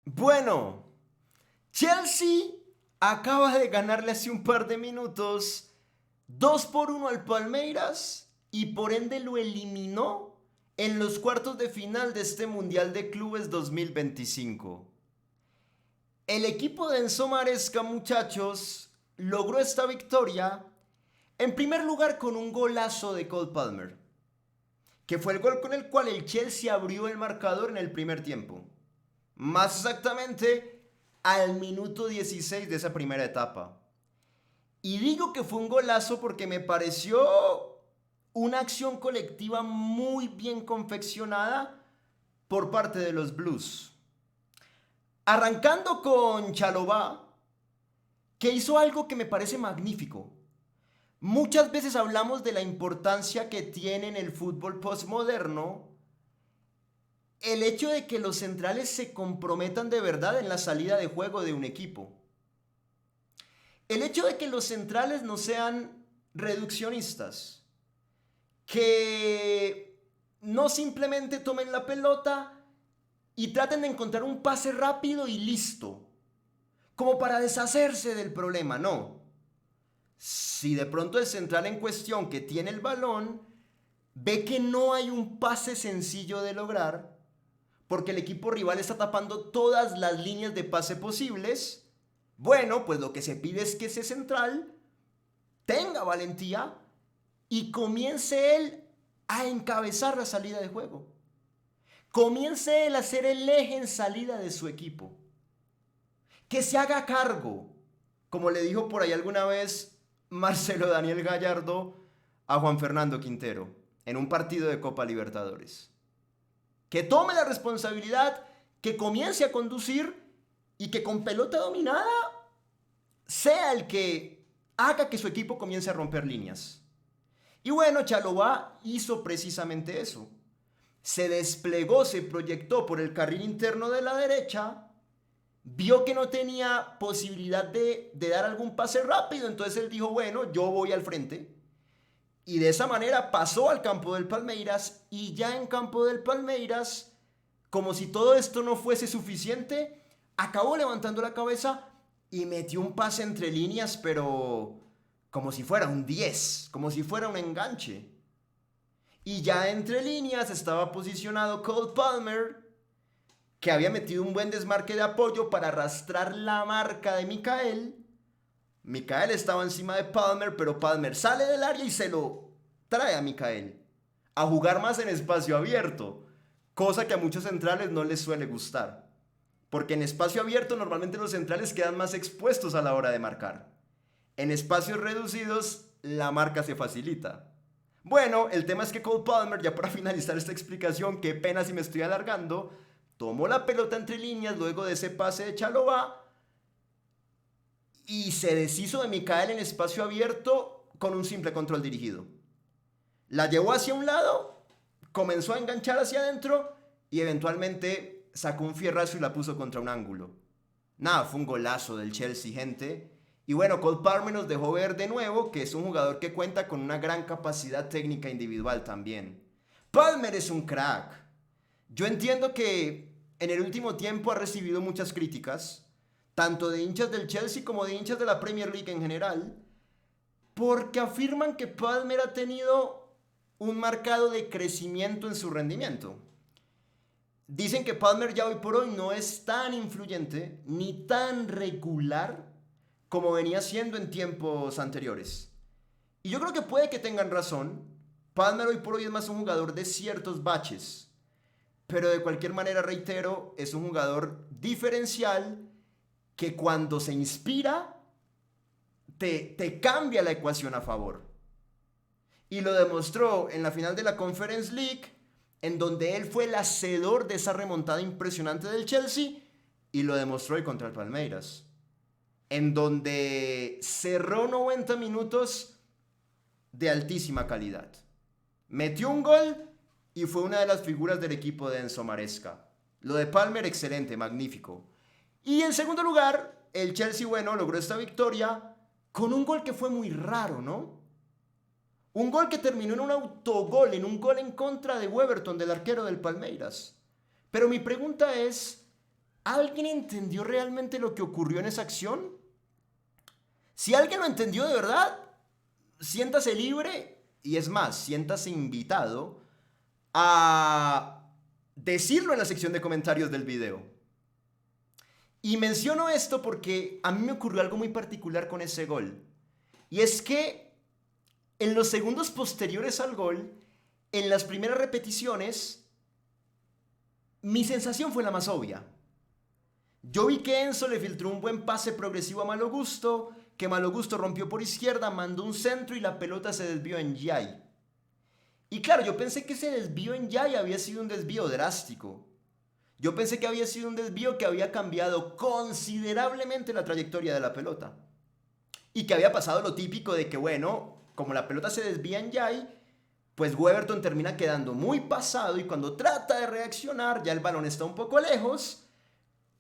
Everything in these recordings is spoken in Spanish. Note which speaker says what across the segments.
Speaker 1: Bueno, Chelsea acaba de ganarle hace un par de minutos 2-1 al Palmeiras y por ende lo eliminó en los cuartos de final de este Mundial de Clubes 2025. El equipo de Enzo Maresca, muchachos, logró esta victoria en primer lugar con un golazo de Cole Palmer, que fue el gol con el cual el Chelsea abrió el marcador en el primer tiempo. Más exactamente al minuto 16 de esa primera etapa. Y digo que fue un golazo porque me pareció una acción colectiva muy bien confeccionada por parte de los Blues. Arrancando con Chalobah, que hizo algo que me parece magnífico. Muchas veces hablamos de la importancia que tiene en el fútbol postmoderno el hecho de que los centrales se comprometan de verdad en la salida de juego de un equipo. El hecho de que los centrales no sean reduccionistas, que no simplemente tomen la pelota y traten de encontrar un pase rápido y listo, como para deshacerse del problema, no. Si de pronto el central en cuestión que tiene el balón ve que no hay un pase sencillo de lograr, porque el equipo rival está tapando todas las líneas de pase posibles, bueno, pues lo que se pide es que ese central tenga valentía y comience él a encabezar la salida de juego. Comience él a ser el eje en salida de su equipo. Que se haga cargo, como le dijo por ahí alguna vez Marcelo Daniel Gallardo a Juan Fernando Quintero en un partido de Copa Libertadores. Que tome la responsabilidad, que comience a conducir y que con pelota dominada sea el que haga que su equipo comience a romper líneas. Y bueno, Chalobah hizo precisamente eso. Se desplegó, se proyectó por el carril interno de la derecha, vio que no tenía posibilidad de dar algún pase rápido, entonces él dijo, bueno, yo voy al frente. Y de esa manera pasó al campo del Palmeiras y ya en campo del Palmeiras, como si todo esto no fuese suficiente, acabó levantando la cabeza y metió un pase entre líneas, pero como si fuera un 10, como si fuera un enganche. Y ya entre líneas estaba posicionado Cole Palmer, que había metido un buen desmarque de apoyo para arrastrar la marca de Mikael. Mikael estaba encima de Palmer, pero Palmer sale del área y se lo trae a Mikael a jugar más en espacio abierto, cosa que a muchos centrales no les suele gustar, porque en espacio abierto normalmente los centrales quedan más expuestos a la hora de marcar. En espacios reducidos la marca se facilita. Bueno, el tema es que Cole Palmer, ya para finalizar esta explicación, qué pena si me estoy alargando, tomó la pelota entre líneas luego de ese pase de Chalobah y se deshizo de Mikael en espacio abierto con un simple control dirigido. La llevó hacia un lado, comenzó a enganchar hacia adentro y eventualmente sacó un fierrazo y la puso contra un ángulo. Nada, fue un golazo del Chelsea, gente. Y bueno, Cole Palmer nos dejó ver de nuevo que es un jugador que cuenta con una gran capacidad técnica individual también. Palmer es un crack. Yo entiendo que en el último tiempo ha recibido muchas críticas, tanto de hinchas del Chelsea como de hinchas de la Premier League en general, porque afirman que Palmer ha tenido un marcado decrecimiento en su rendimiento. Dicen que Palmer ya hoy por hoy no es tan influyente ni tan regular como venía siendo en tiempos anteriores. Y yo creo que puede que tengan razón. Palmer hoy por hoy es más un jugador de ciertos baches. Pero de cualquier manera, reitero, es un jugador diferencial que cuando se inspira te cambia la ecuación a favor. Y lo demostró en la final de la Conference League, en donde él fue el hacedor de esa remontada impresionante del Chelsea, y lo demostró hoy contra el Palmeiras, en donde cerró 90 minutos de altísima calidad. Metió un gol y fue una de las figuras del equipo de Enzo Maresca. Lo de Palmer, excelente, magnífico. Y en segundo lugar, el Chelsea, bueno, logró esta victoria con un gol que fue muy raro, ¿no? Un gol que terminó en un autogol, en un gol en contra de Weberton, del arquero del Palmeiras. Pero mi pregunta es, ¿Alguien entendió realmente lo que ocurrió en esa acción? Si alguien lo entendió de verdad, siéntase libre y es más, siéntase invitado a decirlo en la sección de comentarios del video. Y menciono esto porque a mí me ocurrió algo muy particular con ese gol. Y es que en los segundos posteriores al gol, en las primeras repeticiones, mi sensación fue la más obvia. Yo vi que Enzo le filtró un buen pase progresivo a Malo Gusto, que Malo Gusto rompió por izquierda, mandó un centro y la pelota se desvió en Yay. Y claro, yo pensé que ese desvío en Yay había sido un desvío drástico. Yo pensé que había sido un desvío que había cambiado considerablemente la trayectoria de la pelota. Y que había pasado lo típico de que, bueno, como la pelota se desvía en Yay, pues Weberton termina quedando muy pasado y cuando trata de reaccionar, ya el balón está un poco lejos,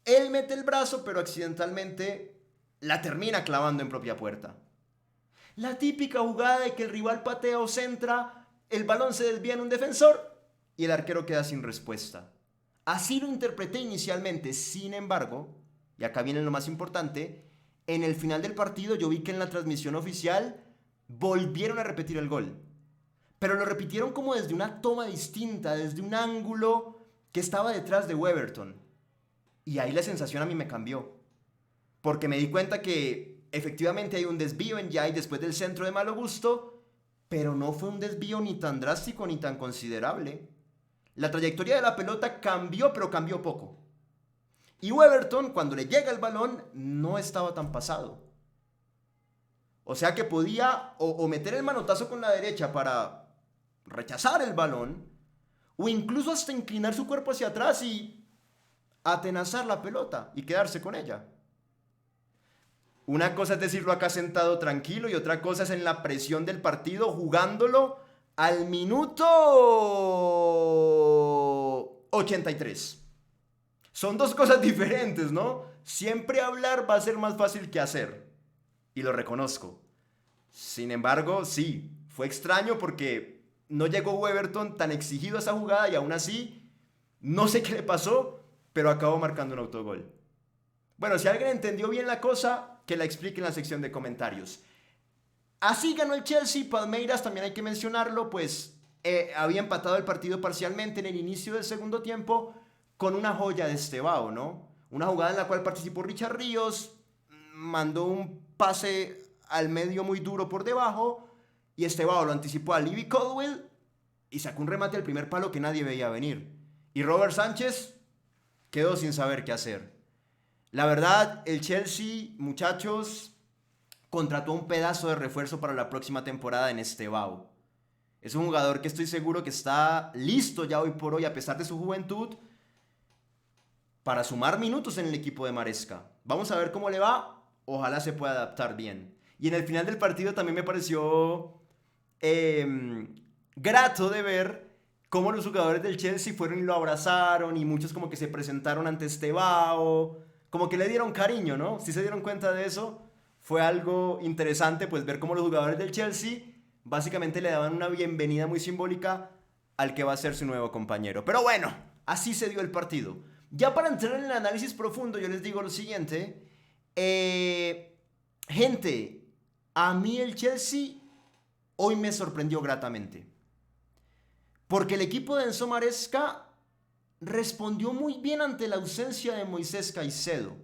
Speaker 1: él mete el brazo, pero accidentalmente la termina clavando en propia puerta. La típica jugada de que el rival patea o centra, el balón se desvía en un defensor y el arquero queda sin respuesta. Así lo interpreté inicialmente, sin embargo, y acá viene lo más importante, en el final del partido yo vi que en la transmisión oficial volvieron a repetir el gol. Pero lo repitieron como desde una toma distinta, desde un ángulo que estaba detrás de Weberton. Y ahí la sensación a mí me cambió. Porque me di cuenta que efectivamente hay un desvío en Yay después del centro de Malo Gusto, pero no fue un desvío ni tan drástico ni tan considerable. La trayectoria de la pelota cambió, pero cambió poco. Y Weberton, cuando le llega el balón, no estaba tan pasado. O sea que podía o meter el manotazo con la derecha para rechazar el balón, o incluso hasta inclinar su cuerpo hacia atrás y atenazar la pelota y quedarse con ella. Una cosa es decirlo acá sentado tranquilo y otra cosa es en la presión del partido jugándolo al minuto 83. Son dos cosas diferentes, ¿no? Siempre hablar va a ser más fácil que hacer. Y lo reconozco. Sin embargo, sí, fue extraño porque no llegó Weberton tan exigido a esa jugada y aún así, no sé qué le pasó, pero acabó marcando un autogol. Bueno, si alguien entendió bien la cosa, que la explique en la sección de comentarios. Así ganó el Chelsea. Palmeiras, también hay que mencionarlo, pues había empatado el partido parcialmente en el inicio del segundo tiempo con una joya de Estevao, ¿no? Una jugada en la cual participó Richard Ríos, mandó un pase al medio muy duro por debajo y Estevao lo anticipó a Levy Caldwell y sacó un remate al primer palo que nadie veía venir. Y Robert Sánchez quedó sin saber qué hacer. La verdad, el Chelsea, muchachos, contrató un pedazo de refuerzo para la próxima temporada en Estevao. Es un jugador que estoy seguro que está listo ya hoy por hoy, a pesar de su juventud, para sumar minutos en el equipo de Maresca. Vamos a ver cómo le va. Ojalá se pueda adaptar bien. Y en el final del partido también me pareció grato de ver cómo los jugadores del Chelsea fueron y lo abrazaron y muchos como que se presentaron ante Estevao, como que le dieron cariño, ¿no? Si se dieron cuenta de eso, fue algo interesante pues ver cómo los jugadores del Chelsea básicamente le daban una bienvenida muy simbólica al que va a ser su nuevo compañero. Pero bueno, así se dio el partido. Ya para entrar en el análisis profundo, yo les digo lo siguiente. Gente, a mí el Chelsea hoy me sorprendió gratamente. Porque el equipo de Enzo Maresca respondió muy bien ante la ausencia de Moisés Caicedo.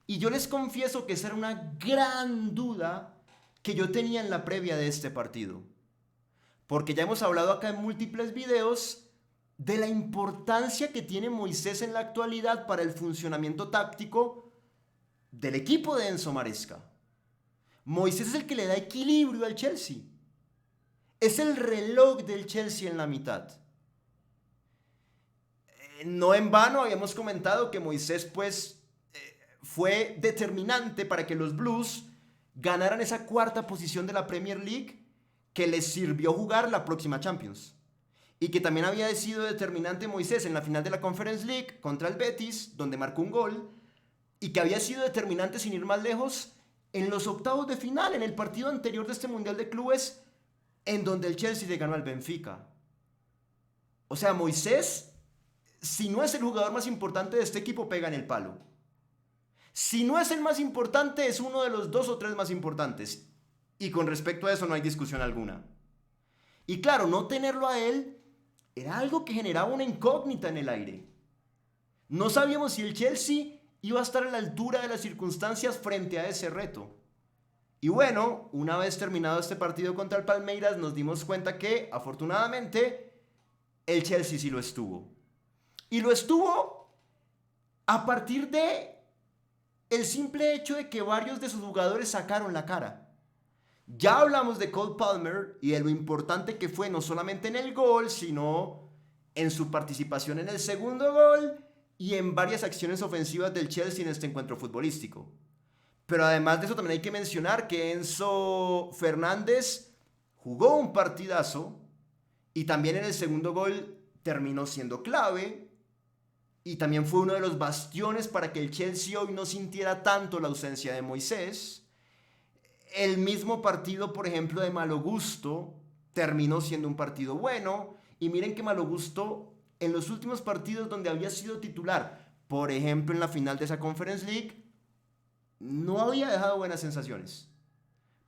Speaker 1: Y yo les confieso que esa era una gran duda que yo tenía en la previa de este partido. Porque ya hemos hablado acá en múltiples videos de la importancia que tiene Moisés en la actualidad para el funcionamiento táctico del equipo de Enzo Maresca. Moisés es el que le da equilibrio al Chelsea. Es el reloj del Chelsea en la mitad. No en vano habíamos comentado que Moisés pues fue determinante para que los Blues ganaran esa cuarta posición de la Premier League que les sirvió jugar la próxima Champions. Y que también había sido determinante Moisés en la final de la Conference League contra el Betis, donde marcó un gol, y que había sido determinante, sin ir más lejos, en los octavos de final, en el partido anterior de este Mundial de Clubes, en donde el Chelsea le ganó al Benfica. O sea, Moisés si no es el jugador más importante de este equipo, pega en el palo. Si no es el más importante, es uno de los 2 o 3 más importantes. Y con respecto a eso no hay discusión alguna. Y claro, no tenerlo a él era algo que generaba una incógnita en el aire. No sabíamos si el Chelsea iba a estar a la altura de las circunstancias frente a ese reto. Y bueno, una vez terminado este partido contra el Palmeiras, nos dimos cuenta que, afortunadamente, el Chelsea sí lo estuvo. Y lo estuvo a partir de el simple hecho de que varios de sus jugadores sacaron la cara. Ya hablamos de Cole Palmer y de lo importante que fue no solamente en el gol, sino en su participación en el segundo gol y en varias acciones ofensivas del Chelsea en este encuentro futbolístico. Pero además de eso también hay que mencionar que Enzo Fernández jugó un partidazo y también en el segundo gol terminó siendo clave y también fue uno de los bastiones para que el Chelsea hoy no sintiera tanto la ausencia de Moisés. El mismo partido, por ejemplo, de Malo Gusto terminó siendo un partido bueno. Y miren que Malo Gusto en los últimos partidos donde había sido titular, por ejemplo en la final de esa Conference League, no había dejado buenas sensaciones.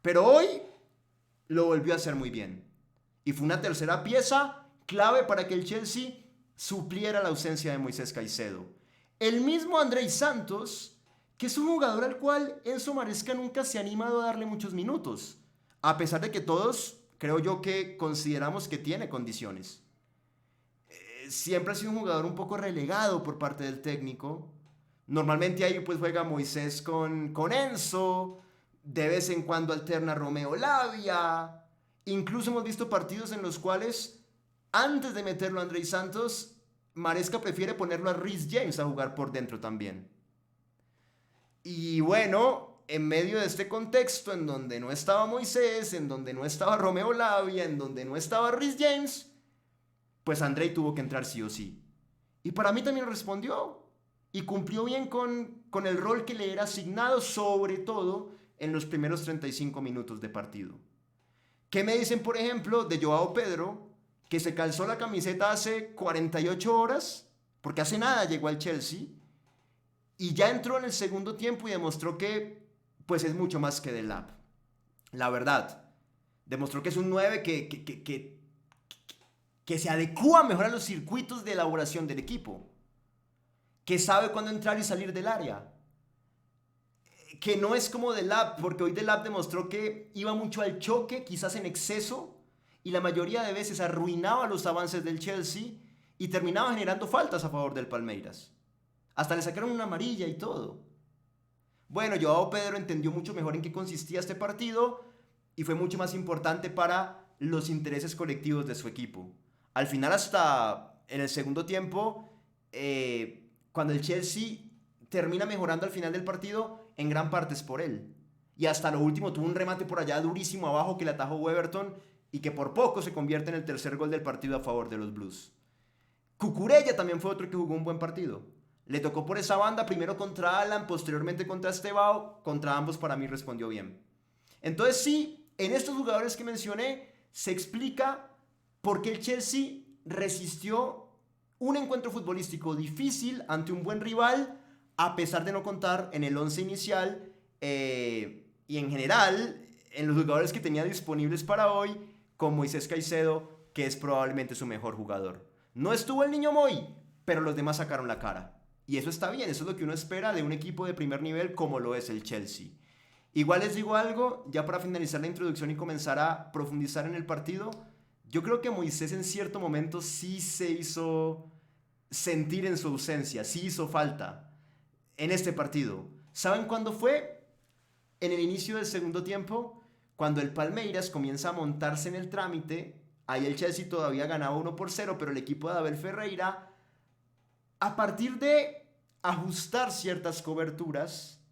Speaker 1: Pero hoy lo volvió a hacer muy bien. Y fue una tercera pieza clave para que el Chelsea supliera la ausencia de Moisés Caicedo. El mismo Andrei Santos, que es un jugador al cual Enzo Maresca nunca se ha animado a darle muchos minutos, a pesar de que todos, creo yo, que consideramos que tiene condiciones. Siempre ha sido un jugador un poco relegado por parte del técnico. Normalmente ahí pues juega Moisés con Enzo, de vez en cuando alterna Romeo Lavia. Incluso hemos visto partidos en los cuales antes de meterlo a Andrei Santos, Maresca prefiere ponerlo a Reece James a jugar por dentro también. Y bueno, en medio de este contexto en donde no estaba Moisés, en donde no estaba Romeo Lavia, en donde no estaba Reece James, pues Andrei tuvo que entrar sí o sí. Y para mí también respondió y cumplió bien con el rol que le era asignado, sobre todo en los primeros 35 minutos de partido. ¿Qué me dicen, por ejemplo, de Joao Pedro, que se calzó la camiseta hace 48 horas, porque hace nada llegó al Chelsea, y ya entró en el segundo tiempo y demostró que pues es mucho más que Delap? La verdad, demostró que es un 9 que se adecua mejor a los circuitos de elaboración del equipo, que sabe cuándo entrar y salir del área, que no es como Delap, porque hoy Delap demostró que iba mucho al choque, quizás en exceso, y la mayoría de veces arruinaba los avances del Chelsea y terminaba generando faltas a favor del Palmeiras. Hasta le sacaron una amarilla y todo. Bueno, Joao Pedro entendió mucho mejor en qué consistía este partido y fue mucho más importante para los intereses colectivos de su equipo. Al final, hasta en el segundo tiempo, cuando el Chelsea termina mejorando al final del partido, en gran parte es por él. Y hasta lo último tuvo un remate por allá durísimo abajo que le atajó Weberton y que por poco se convierte en el tercer gol del partido a favor de los Blues. Cucurella también fue otro que jugó un buen partido. Le tocó por esa banda, primero contra Alan, posteriormente contra Estevao. Contra ambos para mí respondió bien. Entonces sí, en estos jugadores que mencioné se explica por qué el Chelsea resistió un encuentro futbolístico difícil ante un buen rival, a pesar de no contar en el 11 inicial y en general en los jugadores que tenía disponibles para hoy, con Moisés Caicedo, que es probablemente su mejor jugador. No estuvo el Niño Moy, pero los demás sacaron la cara. Y eso está bien, eso es lo que uno espera de un equipo de primer nivel como lo es el Chelsea. Igual les digo algo, ya para finalizar la introducción y comenzar a profundizar en el partido, yo creo que Moisés en cierto momento sí se hizo sentir en su ausencia, sí hizo falta en este partido. ¿Saben cuándo fue? En el inicio del segundo tiempo, cuando el Palmeiras comienza a montarse en el trámite. Ahí el Chelsea todavía ganaba 1-0, pero el equipo de Abel Ferreira, a partir de ajustar ciertas coberturas,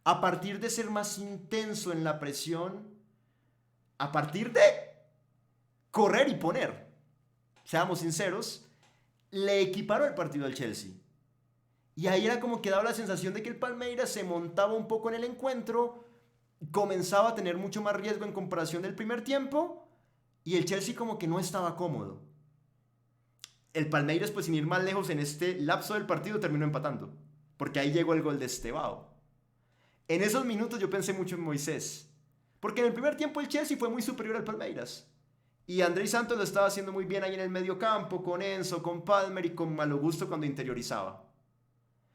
Speaker 1: a partir de ser más intenso en la presión, a partir de correr y poner, seamos sinceros, le equiparó el partido al Chelsea. Y ahí era como que daba la sensación de que el Palmeiras se montaba un poco en el encuentro, comenzaba a tener mucho más riesgo en comparación del primer tiempo, y el Chelsea como que no estaba cómodo. El Palmeiras, pues sin ir más lejos, en este lapso del partido terminó empatando, porque ahí llegó el gol de Estevao. En esos minutos yo pensé mucho en Moisés, porque en el primer tiempo el Chelsea fue muy superior al Palmeiras. Y Andrés Santos lo estaba haciendo muy bien ahí en el medio campo, con Enzo, con Palmer y con Malo Gusto cuando interiorizaba.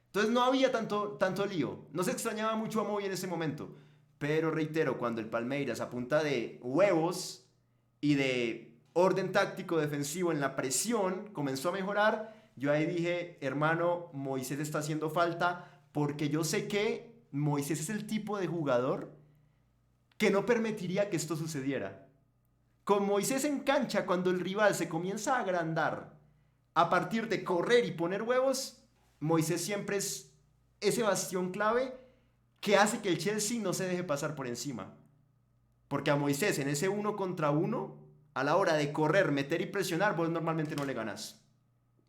Speaker 1: Entonces no había tanto lío. No se extrañaba mucho a Moy en ese momento. Pero reitero, cuando el Palmeiras a punta de huevos y de orden táctico defensivo en la presión comenzó a mejorar, yo ahí dije, hermano, Moisés está haciendo falta porque yo sé que Moisés es el tipo de jugador que no permitiría que esto sucediera. Con Moisés en cancha, cuando el rival se comienza a agrandar a partir de correr y poner huevos, Moisés siempre es ese bastión clave que hace que el Chelsea no se deje pasar por encima. Porque a Moisés en ese uno contra uno, a la hora de correr, meter y presionar, vos normalmente no le ganás.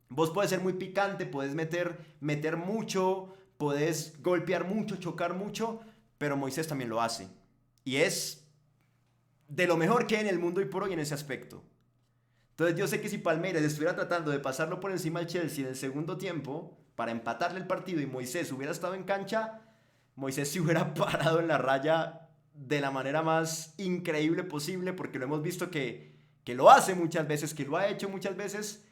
Speaker 1: Vos podés ser muy picante, podés meter mucho, podés golpear mucho, chocar mucho, pero Moisés también lo hace. Y es de lo mejor que hay en el mundo hoy por hoy en ese aspecto. Entonces yo sé que si Palmeiras estuviera tratando de pasarlo por encima al Chelsea en el segundo tiempo para empatarle el partido y Moisés hubiera estado en cancha, Moisés se hubiera parado en la raya de la manera más increíble posible, porque lo hemos visto que lo hace muchas veces, que lo ha hecho muchas veces,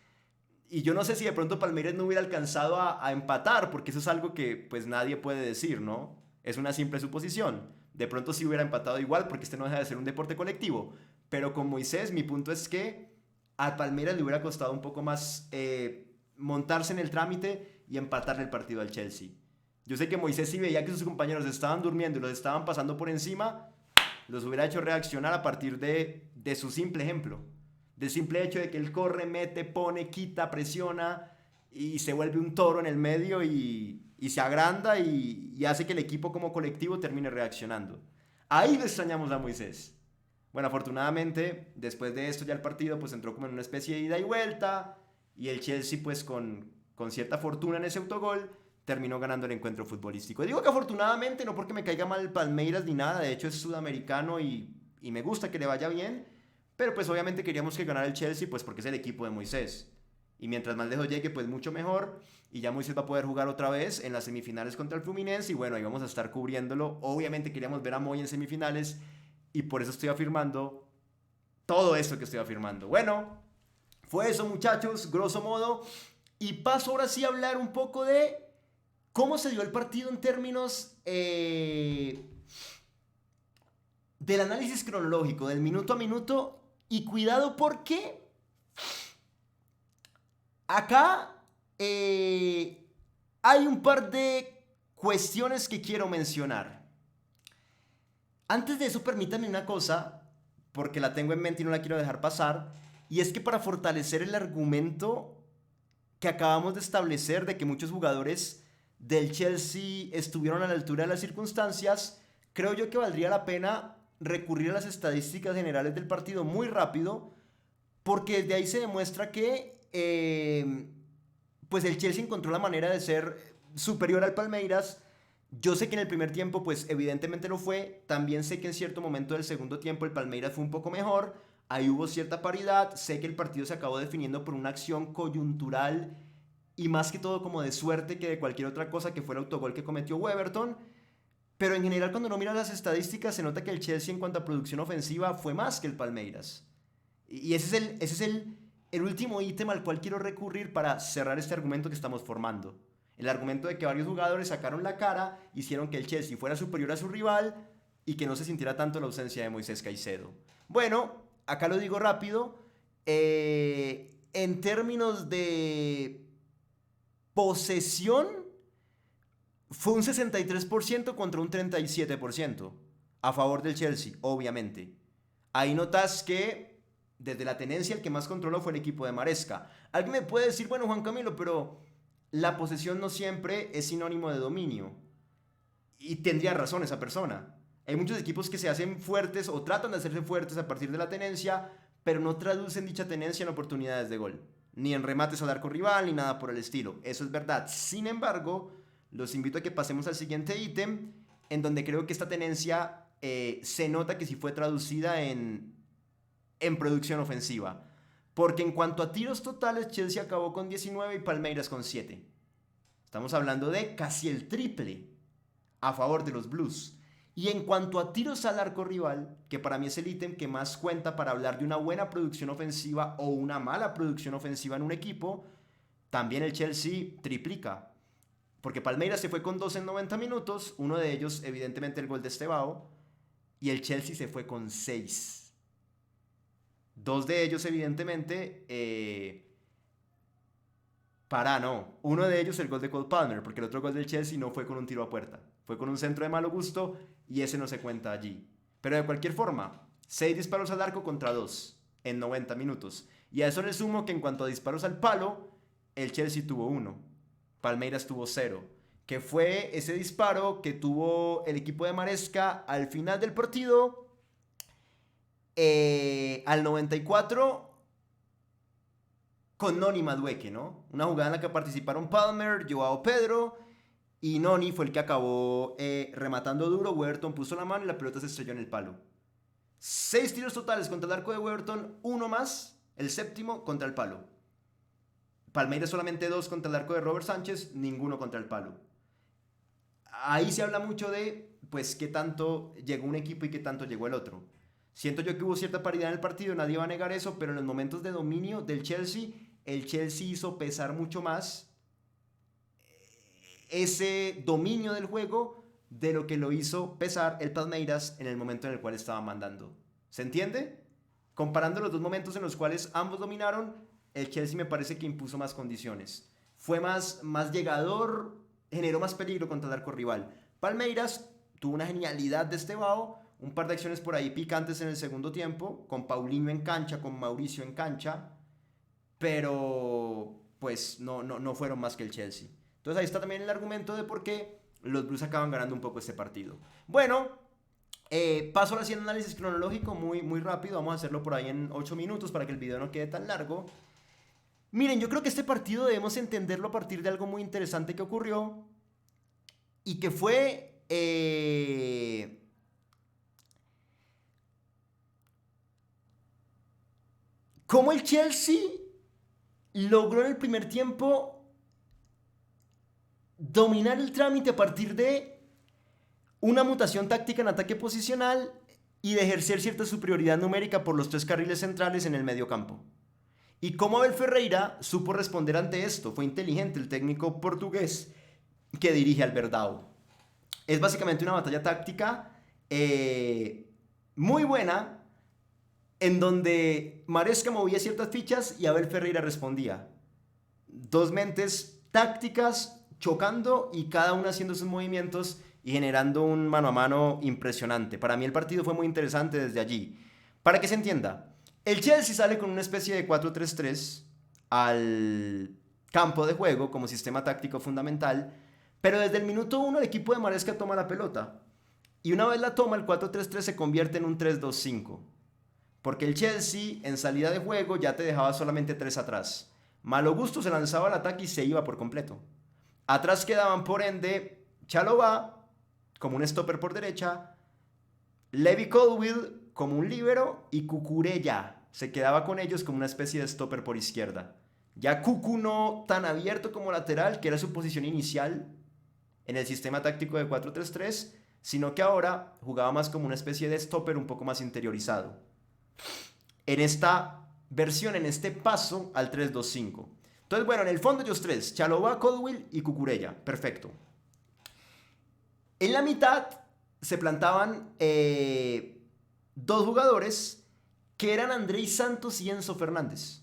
Speaker 1: y yo no sé si de pronto Palmeiras no hubiera alcanzado a empatar, porque eso es algo que pues nadie puede decir, ¿no? Es una simple suposición. De pronto sí hubiera empatado igual, porque este no deja de ser un deporte colectivo, pero con Moisés mi punto es que a Palmeiras le hubiera costado un poco más montarse en el trámite y empatarle el partido al Chelsea. Yo sé que Moisés, si veía que sus compañeros estaban durmiendo y los estaban pasando por encima, los hubiera hecho reaccionar a partir de su simple ejemplo. Del simple hecho de que él corre, mete, pone, quita, presiona y se vuelve un toro en el medio y se agranda y hace que el equipo como colectivo termine reaccionando. Ahí le extrañamos a Moisés. Bueno, afortunadamente, después de esto ya el partido pues entró como en una especie de ida y vuelta y el Chelsea pues con cierta fortuna en ese autogol terminó ganando el encuentro futbolístico. Digo que afortunadamente, no porque me caiga mal el Palmeiras ni nada, de hecho es sudamericano y me gusta que le vaya bien, pero pues obviamente queríamos que ganara el Chelsea pues porque es el equipo de Moisés. Y mientras más lejos llegue pues mucho mejor y ya Moisés va a poder jugar otra vez en las semifinales contra el Fluminense y bueno, ahí vamos a estar cubriéndolo. Obviamente queríamos ver a Moy en semifinales y por eso estoy afirmando todo esto que estoy afirmando. Bueno, fue eso muchachos, grosso modo. Y paso ahora sí a hablar un poco de cómo se dio el partido en términos del análisis cronológico, del minuto a minuto. Y cuidado porque acá hay un par de cuestiones que quiero mencionar. Antes de eso, permítanme una cosa, porque la tengo en mente y no la quiero dejar pasar, y es que para fortalecer el argumento que acabamos de establecer de que muchos jugadores del Chelsea estuvieron a la altura de las circunstancias, creo yo que valdría la pena recurrir a las estadísticas generales del partido muy rápido, porque desde ahí se demuestra que pues el Chelsea encontró la manera de ser superior al Palmeiras. Yo sé que en el primer tiempo, pues evidentemente lo fue. También sé que en cierto momento del segundo tiempo el Palmeiras fue un poco mejor. Ahí hubo cierta paridad. Sé que el partido se acabó definiendo por una acción coyuntural y más que todo como de suerte que de cualquier otra cosa, que fue el autogol que cometió Weberton. Pero en general, cuando uno mira las estadísticas, se nota que el Chelsea en cuanto a producción ofensiva fue más que el Palmeiras. Y ese es el último ítem al cual quiero recurrir para cerrar este argumento que estamos formando. El argumento de que varios jugadores sacaron la cara, hicieron que el Chelsea fuera superior a su rival y que no se sintiera tanto la ausencia de Moisés Caicedo. Bueno, acá lo digo rápido. En términos de posesión, fue un 63% contra un 37% a favor del Chelsea, obviamente. Ahí notas que desde la tenencia el que más controló fue el equipo de Maresca. Alguien me puede decir, bueno, Juan Camilo, pero la posesión no siempre es sinónimo de dominio. Y tendría razón esa persona. Hay muchos equipos que se hacen fuertes o tratan de hacerse fuertes a partir de la tenencia, pero no traducen dicha tenencia en oportunidades de gol. Ni en remates al arco rival, ni nada por el estilo. Eso es verdad. Sin embargo, los invito a que pasemos al siguiente ítem, en donde creo que esta tenencia se nota que sí fue traducida en producción ofensiva. Porque en cuanto a tiros totales, Chelsea acabó con 19 y Palmeiras con 7. Estamos hablando de casi el triple a favor de los Blues. Y en cuanto a tiros al arco rival, que para mí es el ítem que más cuenta para hablar de una buena producción ofensiva o una mala producción ofensiva en un equipo, también el Chelsea triplica. Porque Palmeiras se fue con 2 en 90 minutos, uno de ellos evidentemente el gol de Estevao, y el Chelsea se fue con 6. Dos de ellos evidentemente uno de ellos el gol de Cole Palmer, porque el otro gol del Chelsea no fue con un tiro a puerta, fue con un centro de malo gusto y ese no se cuenta allí. Pero de cualquier forma, 6 disparos al arco contra 2 en 90 minutos. Y a eso le sumo que en cuanto a disparos al palo, el Chelsea tuvo 1, Palmeiras tuvo 0, que fue ese disparo que tuvo el equipo de Maresca al final del partido, al 94, con Noni Madueke, ¿no? Una jugada en la que participaron Palmer, Joao Pedro, y Noni fue el que acabó rematando duro. Weberton puso la mano y la pelota se estrelló en el palo. 6 tiros totales contra el arco de Weberton, 1 más, el séptimo contra el palo. Palmeiras solamente 2 contra el arco de Robert Sánchez, ninguno contra el palo. Ahí se habla mucho de, pues, qué tanto llegó un equipo y qué tanto llegó el otro. Siento yo que hubo cierta paridad en el partido, nadie va a negar eso, pero en los momentos de dominio del Chelsea, el Chelsea hizo pesar mucho más ese dominio del juego de lo que lo hizo pesar el Palmeiras en el momento en el cual estaba mandando. ¿Se entiende? Comparando los dos momentos en los cuales ambos dominaron, el Chelsea me parece que impuso más condiciones. Fue más llegador, generó más peligro contra el arco rival. Palmeiras tuvo una genialidad de Estevao, un par de acciones por ahí picantes en el segundo tiempo, con Paulinho en cancha, con Mauricio en cancha, pero pues no fueron más que el Chelsea. Entonces ahí está también el argumento de por qué los Blues acaban ganando un poco este partido. Bueno, paso ahora sí a un análisis cronológico muy rápido. Vamos a hacerlo por ahí en 8 minutos para que el video no quede tan largo. Miren, yo creo que este partido debemos entenderlo a partir de algo muy interesante que ocurrió y que fue cómo el Chelsea logró en el primer tiempo dominar el trámite a partir de una mutación táctica en ataque posicional y de ejercer cierta superioridad numérica por los 3 carriles centrales en el medio campo. Y cómo Abel Ferreira supo responder ante esto. Fue inteligente el técnico portugués que dirige al Verdão. Es básicamente una batalla táctica muy buena, en donde Maresca movía ciertas fichas y Abel Ferreira respondía. Dos mentes tácticas chocando y cada una haciendo sus movimientos y generando un mano a mano impresionante. Para mí el partido fue muy interesante desde allí. Para que se entienda, el Chelsea sale con una especie de 4-3-3 al campo de juego como sistema táctico fundamental, pero desde el minuto 1 el equipo de Maresca toma la pelota. Y una vez la toma, el 4-3-3 se convierte en un 3-2-5. Porque el Chelsea en salida de juego ya te dejaba solamente 3 atrás. Malo Gusto se lanzaba al ataque y se iba por completo. Atrás quedaban por ende Chalobah como un stopper por derecha, Levi Colwill como un líbero y Cucurella se quedaba con ellos como una especie de stopper por izquierda. Ya Cucu no tan abierto como lateral, que era su posición inicial en el sistema táctico de 4-3-3, sino que ahora jugaba más como una especie de stopper un poco más interiorizado. En esta versión, en este paso al 3-2-5. Entonces, bueno, en el fondo ellos 3, Chalobah, Colwill y Cucurella. Perfecto. En la mitad se plantaban 2 jugadores que eran Andrei Santos y Enzo Fernández.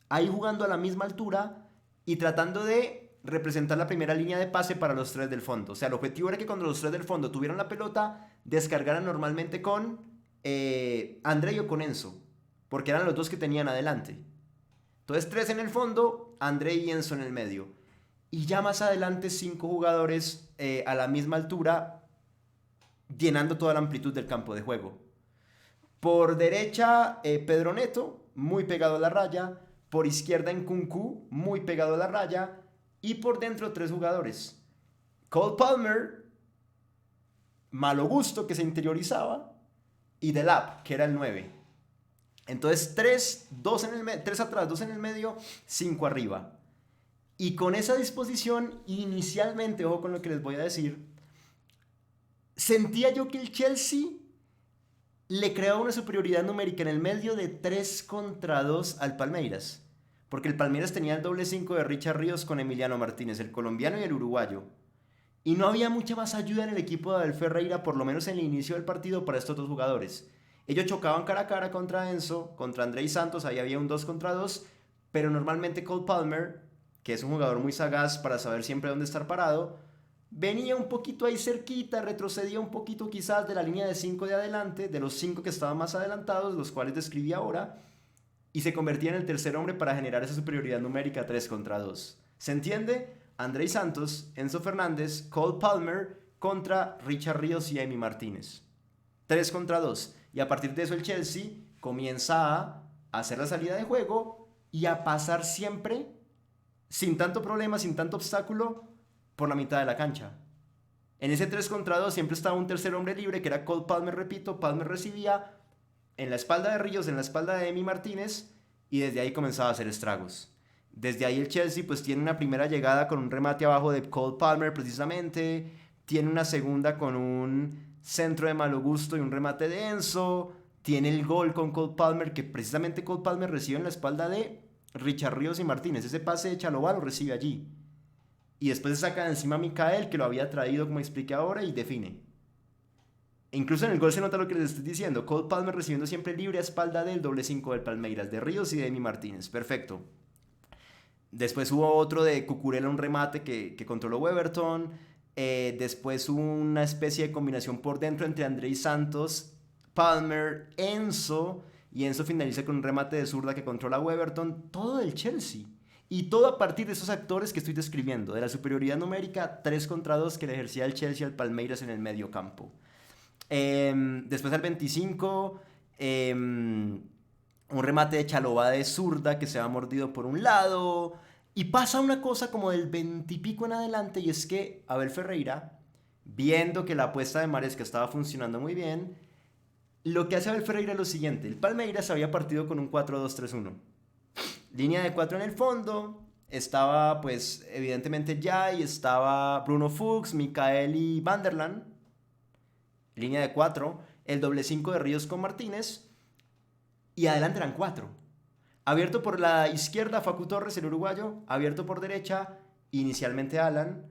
Speaker 1: Ahí jugando a la misma altura y tratando de representar la primera línea de pase para los 3 del fondo. O sea, el objetivo era que cuando los 3 del fondo tuvieran la pelota, descargaran normalmente con Andrei o con Enzo, porque eran los 2 que tenían adelante. Entonces 3 en el fondo, Andrei y Enzo en el medio. Y ya más adelante 5 jugadores a la misma altura, llenando toda la amplitud del campo de juego. Por derecha, Pedro Neto, muy pegado a la raya. Por izquierda, Nkunku, muy pegado a la raya. Y por dentro, 3 jugadores. Cole Palmer, Malo Gusto, que se interiorizaba. Y Delap, que era el 9. Entonces 3 atrás, 2 en el medio, 5 arriba. Y con esa disposición, inicialmente, ojo con lo que les voy a decir, sentía yo que el Chelsea le creaba una superioridad numérica en el medio de 3 contra 2 al Palmeiras. Porque el Palmeiras tenía el doble 5 de Richard Ríos con Emiliano Martínez, el colombiano y el uruguayo. Y no había mucha más ayuda en el equipo de Abel Ferreira, por lo menos en el inicio del partido, para estos dos jugadores. Ellos chocaban cara a cara contra Enzo, contra Andrés Santos, ahí había un 2 contra 2, pero normalmente Cole Palmer, que es un jugador muy sagaz para saber siempre dónde estar parado, venía un poquito ahí cerquita, retrocedía un poquito quizás de la línea de 5 de adelante, de los 5 que estaban más adelantados, los cuales describí ahora, y se convertía en el tercer hombre para generar esa superioridad numérica 3 contra 2. ¿Se entiende? Andrés Santos, Enzo Fernández, Cole Palmer contra Richard Ríos y Emi Martínez. 3 contra 2. Y a partir de eso el Chelsea comienza a hacer la salida de juego y a pasar siempre, sin tanto problema, sin tanto obstáculo, por la mitad de la cancha. En ese 3 contra 2 siempre estaba un tercer hombre libre, que era Cole Palmer, repito. Palmer recibía en la espalda de Ríos, en la espalda de Emi Martínez, y desde ahí comenzaba a hacer estragos. Desde ahí el Chelsea pues tiene una primera llegada con un remate abajo de Cole Palmer precisamente, tiene una segunda con un centro de Malo Gusto y un remate de Enzo, tiene el gol con Cole Palmer, que precisamente Cole Palmer recibe en la espalda de Richard Ríos y Martínez. Ese pase de Chalobah lo recibe allí. Y después se saca de encima a Mikael, que lo había traído como expliqué ahora, y define. E incluso en el gol se nota lo que les estoy diciendo. Cole Palmer recibiendo siempre libre a espalda del doble 5 del Palmeiras, de Ríos y de Emi Martínez. Perfecto. Después hubo otro de Cucurella, un remate que controló Weberton. Después hubo una especie de combinación por dentro entre Andrés Santos, Palmer, Enzo. Y Enzo finaliza con un remate de zurda que controla Weberton. Todo del Chelsea. Y todo a partir de esos actores que estoy describiendo. De la superioridad numérica 3 contra 2 que le ejercía el Chelsea al Palmeiras en el medio campo. Después al 25... un remate de Chalobah de zurda que se va mordido por un lado. Y pasa una cosa como del 20 y pico en adelante, y es que Abel Ferreira, viendo que la apuesta de Maresca estaba funcionando muy bien, lo que hace Abel Ferreira es lo siguiente. El Palmeiras había partido con un 4-2-3-1. Línea de 4 en el fondo. Estaba pues evidentemente Jai, estaba Bruno Fuchs, Mikael y Vanderland. Línea de 4. El doble 5 de Ríos con Martínez. Y adelante eran 4. Abierto por la izquierda, Facu Torres, el uruguayo. Abierto por derecha, inicialmente Alan.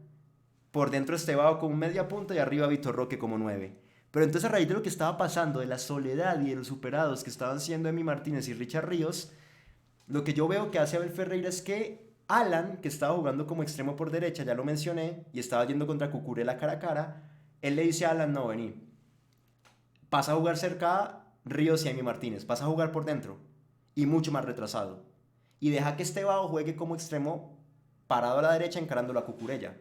Speaker 1: Por dentro Estevao como media punta y arriba Vitor Roque como 9. Pero entonces a raíz de lo que estaba pasando, de la soledad y de los superados que estaban siendo Emi Martínez y Richard Ríos, lo que yo veo que hace Abel Ferreira es que Alan, que estaba jugando como extremo por derecha, ya lo mencioné, y estaba yendo contra Cucurella cara a cara, él le dice a Alan, no, vení. Pasa a jugar cerca a Ríos y Emi Martínez, pasa a jugar por dentro y mucho más retrasado. Y deja que Estevao juegue como extremo parado a la derecha encarando a Cucurella.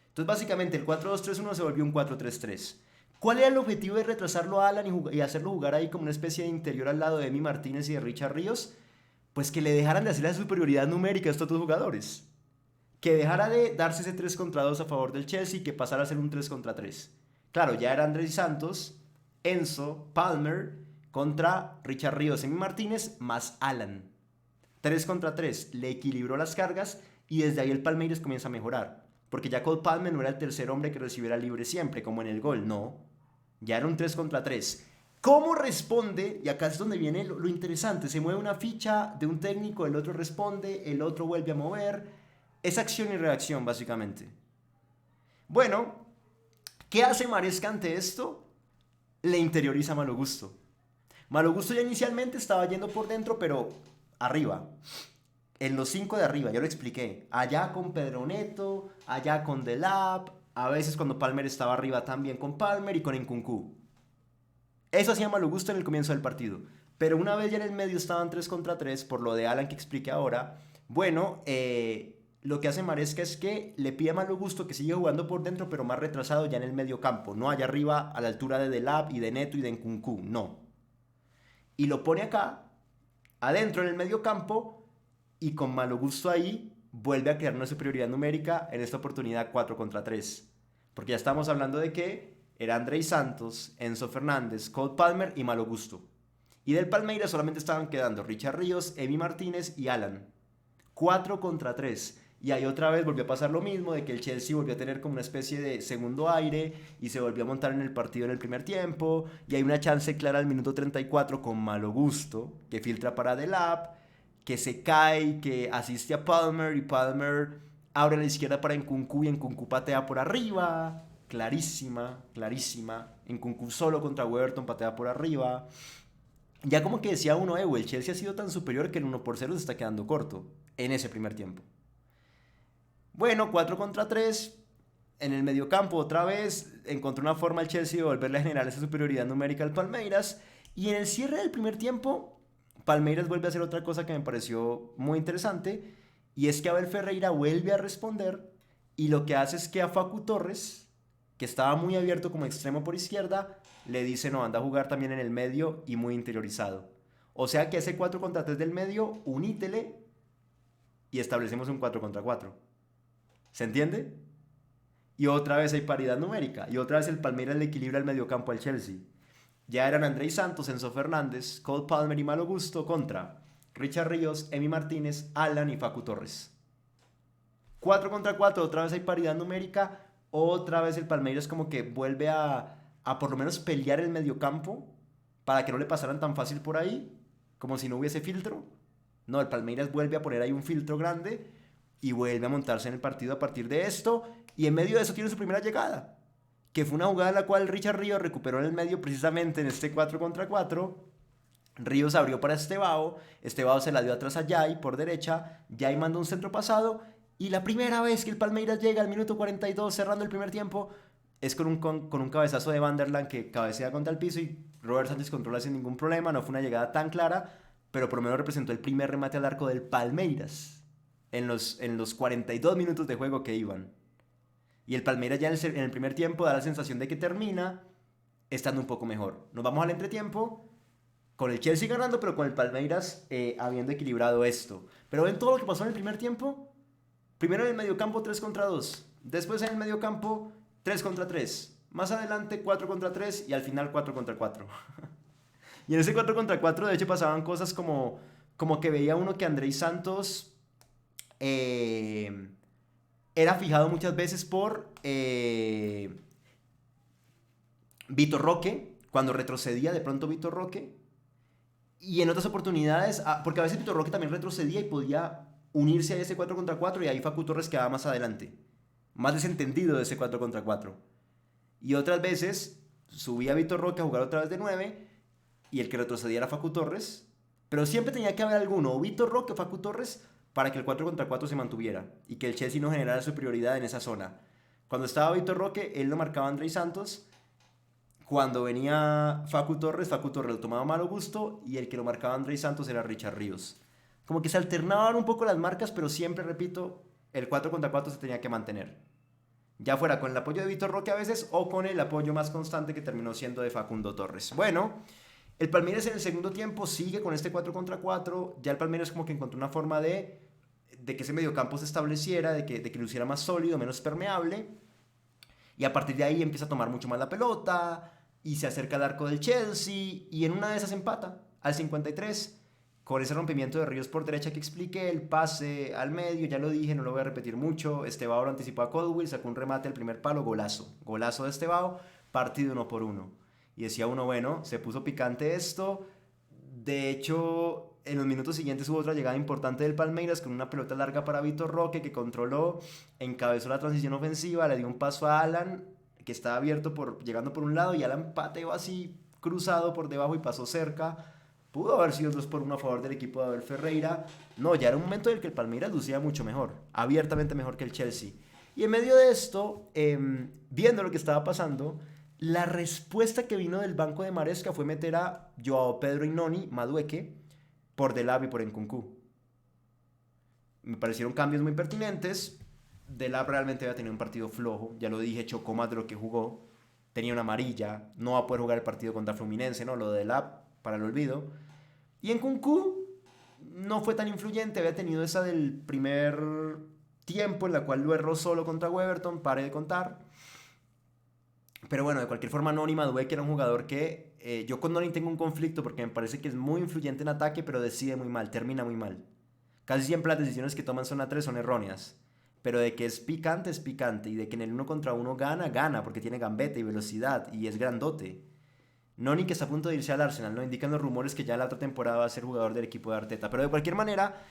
Speaker 1: Entonces básicamente el 4-2-3-1 se volvió un 4-3-3. ¿Cuál era el objetivo de retrasarlo a Alan y hacerlo jugar ahí como una especie de interior al lado de Emi Martínez y de Richard Ríos? Pues que le dejaran de hacer la superioridad numérica a estos dos jugadores. Que dejara de darse ese 3-2 a favor del Chelsea y que pasara a ser un 3-3. Claro, ya era Andrés Santos, Enzo, Palmer contra Richard Ríos, Emi Martínez más Alan. 3-3, le equilibró las cargas y desde ahí el Palmeiras comienza a mejorar. Porque ya Cole Palmer no era el tercer hombre que recibiera libre siempre, como en el gol, no. Ya era un 3-3. ¿Cómo responde? Y acá es donde viene lo interesante. Se mueve una ficha de un técnico, el otro responde, el otro vuelve a mover. Es acción y reacción, básicamente. Bueno, ¿qué hace Maresca ante esto? Le interioriza a Malo Gusto. Malo Gusto ya inicialmente estaba yendo por dentro, pero arriba. En los 5 de arriba, ya lo expliqué. Allá con Pedro Neto, allá con Delap, a veces cuando Palmer estaba arriba también con Palmer y con Nkunku. Eso hacía Malo Gusto en el comienzo del partido. Pero una vez ya en el medio estaban 3-3, por lo de Alan que expliqué ahora, bueno, lo que hace Maresca es que le pide a Malo Gusto que siga jugando por dentro, pero más retrasado ya en el medio campo. No allá arriba a la altura de Delap y de Neto y de Nkunku, no. Y lo pone acá, adentro en el medio campo, y con Malo Gusto ahí vuelve a crear una superioridad numérica, en esta oportunidad 4-3. Porque ya estamos hablando de que era Andrés Santos, Enzo Fernández, Cole Palmer y Malo Gusto. Y del Palmeiras solamente estaban quedando Richard Ríos, Emi Martínez y Alan. 4 contra 3. Y ahí otra vez volvió a pasar lo mismo, de que el Chelsea volvió a tener como una especie de segundo aire y se volvió a montar en el partido en el primer tiempo. Y hay una chance clara al minuto 34 con Malo Gusto, que filtra para Delap, que se cae, que asiste a Palmer y Palmer abre a la izquierda para Nkunku y Nkunku patea por arriba. Clarísima, clarísima. Nkunku solo contra Weberton patea por arriba. Ya como que decía uno, el Chelsea ha sido tan superior que el 1-0 se está quedando corto en ese primer tiempo. Bueno, 4 contra 3. En el mediocampo otra vez encontró una forma el Chelsea de volverle a generar esa superioridad numérica al Palmeiras. Y en el cierre del primer tiempo, Palmeiras vuelve a hacer otra cosa que me pareció muy interesante. Y es que Abel Ferreira vuelve a responder. Y lo que hace es que a Facu Torres, que estaba muy abierto como extremo por izquierda, le dice no, anda a jugar también en el medio y muy interiorizado. O sea que ese 4 contra 3 del medio, unítele y establecemos un 4 contra 4. ¿Se entiende? Y otra vez hay paridad numérica. Y otra vez el Palmeiras le equilibra el mediocampo al Chelsea. Ya eran Andrei Santos, Enzo Fernández, Cole Palmer y Malo Gusto contra Richard Ríos, Emi Martínez, Alan y Facu Torres. 4 contra 4, otra vez hay paridad numérica. Otra vez el Palmeiras como que vuelve a por lo menos pelear el mediocampo para que no le pasaran tan fácil por ahí, como si no hubiese filtro. No, el Palmeiras vuelve a poner ahí un filtro grande y vuelve a montarse en el partido a partir de esto, y en medio de eso tiene su primera llegada, que fue una jugada en la cual Richard Ríos recuperó en el medio precisamente en este 4 contra 4. Ríos abrió para Estevao se la dio atrás a Jai por derecha, Jai mandó un centro pasado, y la primera vez que el Palmeiras llega al minuto 42 cerrando el primer tiempo es con un cabezazo de Vanderland que cabecea contra el piso y Robert Sánchez controla sin ningún problema. No fue una llegada tan clara, pero por lo menos representó el primer remate al arco del Palmeiras en los 42 minutos de juego que iban. Y el Palmeiras ya en el primer tiempo da la sensación de que termina estando un poco mejor. Nos vamos al entretiempo con el Chelsea ganando, pero con el Palmeiras habiendo equilibrado esto. Pero ven todo lo que pasó en el primer tiempo. Primero en el mediocampo 3 contra 2. Después en el mediocampo 3 contra 3. Más adelante 4 contra 3 y al final 4 contra 4. Y en ese 4 contra 4 de hecho pasaban cosas como que veía uno que Andrei Santos era fijado muchas veces por Vitor Roque, cuando retrocedía de pronto Vitor Roque, y en otras oportunidades, porque a veces Vitor Roque también retrocedía y podía unirse a ese 4 contra 4 y ahí Facu Torres quedaba más adelante, más desentendido de ese 4 contra 4. Y otras veces subía Vitor Roque a jugar otra vez de 9 y el que retrocedía era Facu Torres, pero siempre tenía que haber alguno, o Vitor Roque o Facu Torres, para que el 4 contra 4 se mantuviera y que el Chelsea no generara superioridad en esa zona. Cuando estaba Vitor Roque, él lo marcaba Andrei Santos. Cuando venía Facu Torres lo tomaba Malo Gusto y el que lo marcaba Andrei Santos era Richard Ríos. Como que se alternaban un poco las marcas, pero siempre, repito, el 4 contra 4 se tenía que mantener. Ya fuera con el apoyo de Vitor Roque a veces o con el apoyo más constante que terminó siendo de Facundo Torres. Bueno, el Palmeiras en el segundo tiempo sigue con este 4 contra 4. Ya el Palmeiras como que encontró una forma de que ese mediocampo se estableciera, de que luciera más sólido, menos permeable. Y a partir de ahí empieza a tomar mucho más la pelota y se acerca al arco del Chelsea y en una de esas empata al 53 con ese rompimiento de Ríos por derecha que expliqué, el pase al medio, ya lo dije, no lo voy a repetir mucho. Estevao lo anticipó a Caldwell, sacó un remate al primer palo, golazo de Estevao, partido 1-1. Y decía uno, bueno, se puso picante esto. De hecho, en los minutos siguientes hubo otra llegada importante del Palmeiras con una pelota larga para Vitor Roque que controló, encabezó la transición ofensiva, le dio un paso a Alan que estaba abierto llegando por un lado y Alan pateó así cruzado por debajo y pasó cerca. Pudo haber sido 2-1 a favor del equipo de Abel Ferreira. No, ya era un momento en el que el Palmeiras lucía mucho mejor, abiertamente mejor que el Chelsea. Y en medio de esto, viendo lo que estaba pasando, la respuesta que vino del banco de Maresca fue meter a Joao Pedro y Noni, Madueque, por Delap y por Nkunku. Me parecieron cambios muy pertinentes. Delap realmente había tenido un partido flojo, ya lo dije, chocó más de lo que jugó. Tenía una amarilla, no va a poder jugar el partido contra Fluminense, ¿no? Lo de Delap, para el olvido. Y Nkunku no fue tan influyente, había tenido esa del primer tiempo en la cual lo erró solo contra Weberton, pare de contar. Pero bueno, de cualquier forma, Noni Madueke era un jugador que yo con Noni tengo un conflicto porque me parece que es muy influyente en ataque, pero decide muy mal, termina muy mal. Casi siempre las decisiones que toman zona 3 son erróneas. Pero de que es picante. Y de que en el uno contra uno gana, gana, porque tiene gambeta y velocidad y es grandote. Noni que está a punto de irse al Arsenal, ¿no? Indican los rumores que ya la otra temporada va a ser jugador del equipo de Arteta. Pero de cualquier manera,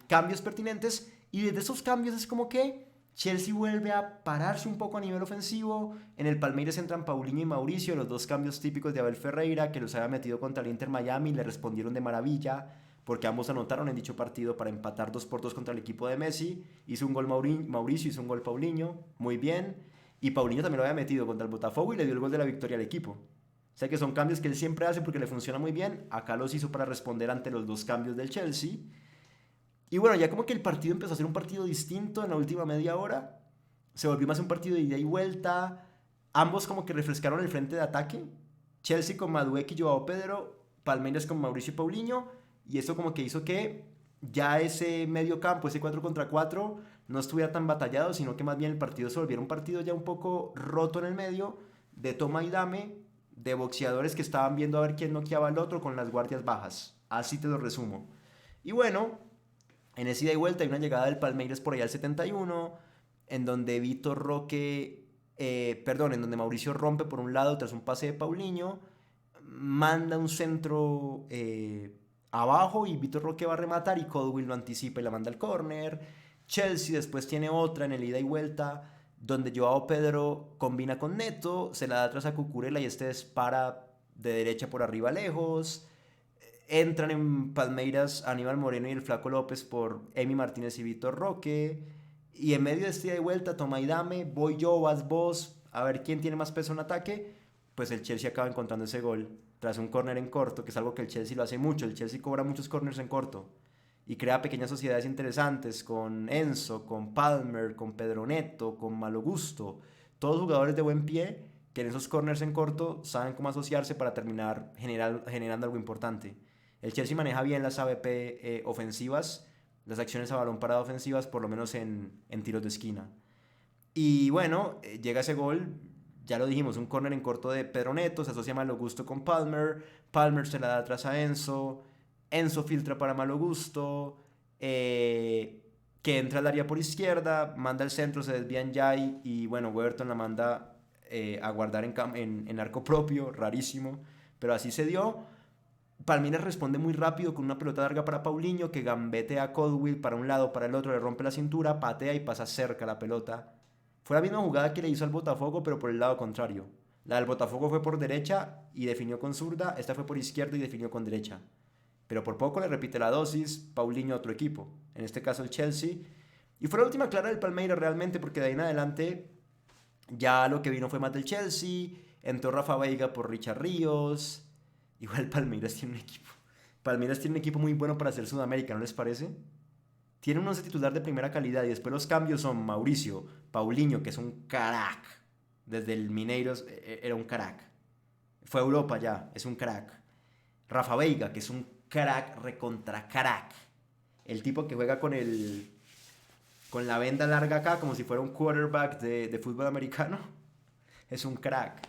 Speaker 1: cambios pertinentes. Y desde esos cambios es como que Chelsea vuelve a pararse un poco a nivel ofensivo. En el Palmeiras entran Paulinho y Mauricio, los dos cambios típicos de Abel Ferreira, que los había metido contra el Inter Miami y le respondieron de maravilla, porque ambos anotaron en dicho partido para empatar 2-2 contra el equipo de Messi. Hizo un gol Mauricio, hizo un gol Paulinho, muy bien. Y Paulinho también lo había metido contra el Botafogo y le dio el gol de la victoria al equipo. O sea que son cambios que él siempre hace porque le funciona muy bien. Acá los hizo para responder ante los dos cambios del Chelsea. Y bueno, ya como que el partido empezó a ser un partido distinto en la última media hora. Se volvió más un partido de ida y vuelta. Ambos como que refrescaron el frente de ataque. Chelsea con Madueke y Joao Pedro. Palmeiras con Mauricio y Paulinho. Y eso como que hizo que ya ese medio campo, ese 4 contra 4, no estuviera tan batallado, sino que más bien el partido se volviera un partido ya un poco roto en el medio, de toma y dame, de boxeadores que estaban viendo a ver quién noqueaba al otro con las guardias bajas. Así te lo resumo. Y bueno, en esa ida y vuelta hay una llegada del Palmeiras por allá al 71, en donde Vitor Roque, en donde Mauricio rompe por un lado tras un pase de Paulinho, manda un centro abajo y Vitor Roque va a rematar y Colwill lo anticipa y la manda al córner. Chelsea después tiene otra en el ida y vuelta donde Joao Pedro combina con Neto, se la da atrás a Cucurella y este dispara de derecha por arriba lejos. Entran en Palmeiras Aníbal Moreno y el Flaco López por Emi Martínez y Vitor Roque. Y en medio de este ida y vuelta, toma y dame, voy yo, vas vos, a ver quién tiene más peso en ataque. Pues el Chelsea acaba encontrando ese gol tras un córner en corto, que es algo que el Chelsea lo hace mucho. El Chelsea cobra muchos corners en corto y crea pequeñas sociedades interesantes con Enzo, con Palmer, con Pedro Neto, con Malo Gusto. Todos jugadores de buen pie que en esos corners en corto saben cómo asociarse para terminar generando algo importante. El Chelsea maneja bien las ABP ofensivas, las acciones a balón parado ofensivas, por lo menos en tiros de esquina. Y bueno, llega ese gol, ya lo dijimos, un corner en corto de Pedro Neto, se asocia Malo Gusto con Palmer, Palmer se la da atrás a Enzo, Enzo filtra para Malo Gusto, que entra al área por izquierda, manda el centro, se desvía en Jai y bueno, Weberton la manda a guardar en arco propio, rarísimo, pero así se dio. Palmeiras responde muy rápido con una pelota larga para Paulinho, que gambetea a Colwill para un lado, para el otro, le rompe la cintura, patea y pasa cerca la pelota. Fue la misma jugada que le hizo al Botafogo, pero por el lado contrario. La del Botafogo fue por derecha y definió con zurda, esta fue por izquierda y definió con derecha. Pero por poco le repite la dosis Paulinho a otro equipo, en este caso el Chelsea. Y fue la última clara del Palmeiras realmente, porque de ahí en adelante ya lo que vino fue más del Chelsea, entró Rafa Veiga por Richard Ríos. Igual Palmeiras tiene un equipo. Palmeiras tiene un equipo muy bueno para hacer Sudamérica, ¿no les parece? Tiene un once titular de primera calidad y después los cambios son Mauricio, Paulinho, que es un crack. Desde el Mineiros era un crack. Fue a Europa ya, es un crack. Rafa Veiga, que es un crack recontra crack. El tipo que juega con la venda larga acá, como si fuera un quarterback de fútbol americano. Es un crack.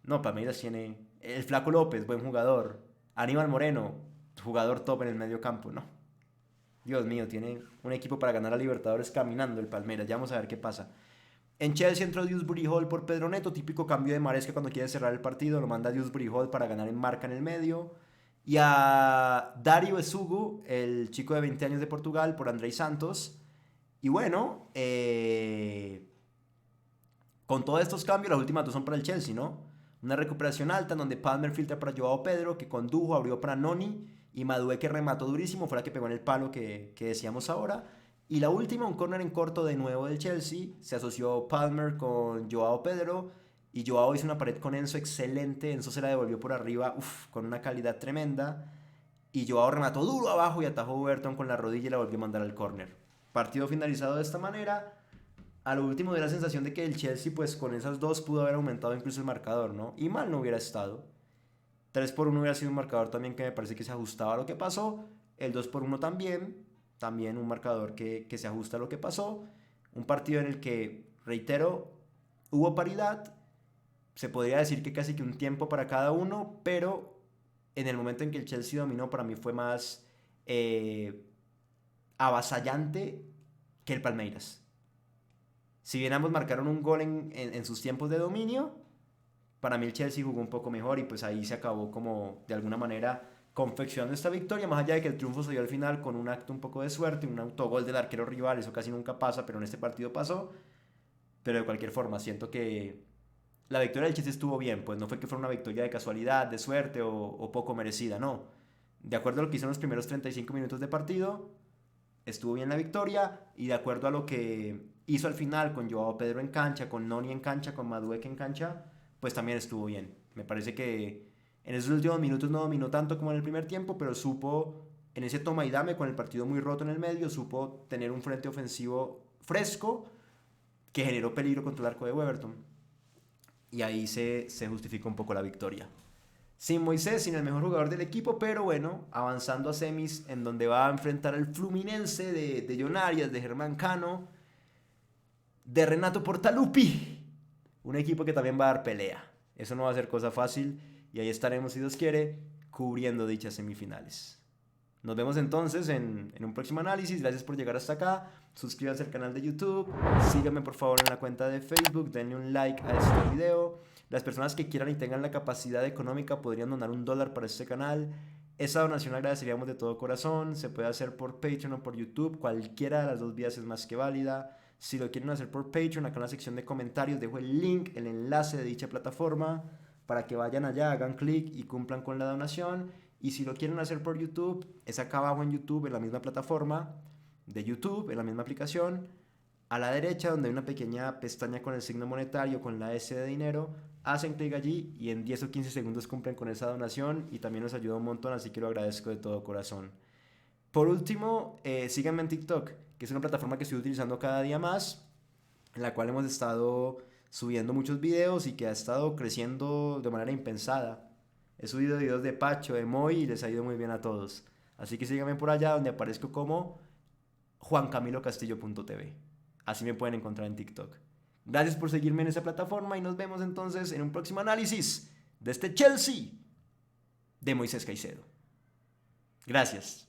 Speaker 1: No, Palmeiras tiene... El Flaco López, buen jugador. Aníbal Moreno, jugador top en el medio campo, ¿no? Dios mío, tiene un equipo para ganar a Libertadores caminando el Palmeiras. Ya vamos a ver qué pasa. En Chelsea entró Dewsbury Hall por Pedro Neto, típico cambio de Maresca cuando quiere cerrar el partido. Lo manda Dewsbury Hall para ganar en marca en el medio. Y a Dario Esugu, el chico de 20 años de Portugal, por Andrei Santos. Y bueno, con todos estos cambios, las últimas dos son para el Chelsea, ¿no? Una recuperación alta en donde Palmer filtra para Joao Pedro, que condujo, abrió para Noni, y Madueke remató durísimo, fue la que pegó en el palo que decíamos ahora. Y la última, un córner en corto de nuevo del Chelsea, se asoció Palmer con Joao Pedro, y Joao hizo una pared con Enzo excelente, Enzo se la devolvió por arriba, con una calidad tremenda, y Joao remató duro abajo y atajó a Everton con la rodilla y la volvió a mandar al córner. Partido finalizado de esta manera. A lo último dio la sensación de que el Chelsea pues con esas dos pudo haber aumentado incluso el marcador, ¿no? Y mal no hubiera estado. 3-1 hubiera sido un marcador también que me parece que se ajustaba a lo que pasó. El 2-1 también un marcador que se ajusta a lo que pasó. Un partido en el que, reitero, hubo paridad, se podría decir que casi que un tiempo para cada uno, pero en el momento en que el Chelsea dominó, para mí fue más avasallante que el Palmeiras. Si bien ambos marcaron un gol en sus tiempos de dominio, para mí el Chelsea jugó un poco mejor y pues ahí se acabó como de alguna manera confeccionando esta victoria, más allá de que el triunfo se dio al final con un acto un poco de suerte, un autogol del arquero rival, eso casi nunca pasa, pero en este partido pasó. Pero de cualquier forma, siento que la victoria del Chelsea estuvo bien, pues no fue que fuera una victoria de casualidad, de suerte o poco merecida, no. De acuerdo a lo que hizo en los primeros 35 minutos de partido, estuvo bien la victoria y de acuerdo a lo que hizo al final con Joao Pedro en cancha, con Noni en cancha, con Madueke en cancha, pues también estuvo bien. Me parece que en esos últimos minutos no dominó tanto como en el primer tiempo, pero supo, en ese toma y dame, con el partido muy roto en el medio, supo tener un frente ofensivo fresco que generó peligro contra el arco de Weberton. Y ahí se justifica un poco la victoria. Sin Moisés, sin el mejor jugador del equipo, pero bueno, avanzando a semis en donde va a enfrentar al Fluminense de John Arias, de Germán Cano, de Renato Portaluppi, un equipo que también va a dar pelea. Eso no va a ser cosa fácil y ahí estaremos, si Dios quiere, cubriendo dichas semifinales. Nos vemos entonces en un próximo análisis. Gracias por llegar hasta acá. Suscríbanse al canal de YouTube. Síganme por favor en la cuenta de Facebook. Denle un like a este video. Las personas que quieran y tengan la capacidad económica podrían donar $1 para este canal. Esa donación la agradeceríamos de todo corazón. Se puede hacer por Patreon o por YouTube. Cualquiera de las dos vías es más que válida. Si lo quieren hacer por Patreon, acá en la sección de comentarios dejo el link, el enlace de dicha plataforma para que vayan allá, hagan clic y cumplan con la donación. Y si lo quieren hacer por YouTube, es acá abajo en YouTube, en la misma plataforma de YouTube, en la misma aplicación. A la derecha, donde hay una pequeña pestaña con el signo monetario, con la S de dinero, hacen clic allí y en 10 o 15 segundos cumplen con esa donación y también nos ayuda un montón, así que lo agradezco de todo corazón. Por último, síganme en TikTok, que es una plataforma que estoy utilizando cada día más, en la cual hemos estado subiendo muchos videos y que ha estado creciendo de manera impensada. He subido videos de Pacho, de Moy y les ha ido muy bien a todos. Así que síganme por allá donde aparezco como juancamilocastillo.tv. Así me pueden encontrar en TikTok. Gracias por seguirme en esa plataforma y nos vemos entonces en un próximo análisis de este Chelsea de Moisés Caicedo. Gracias.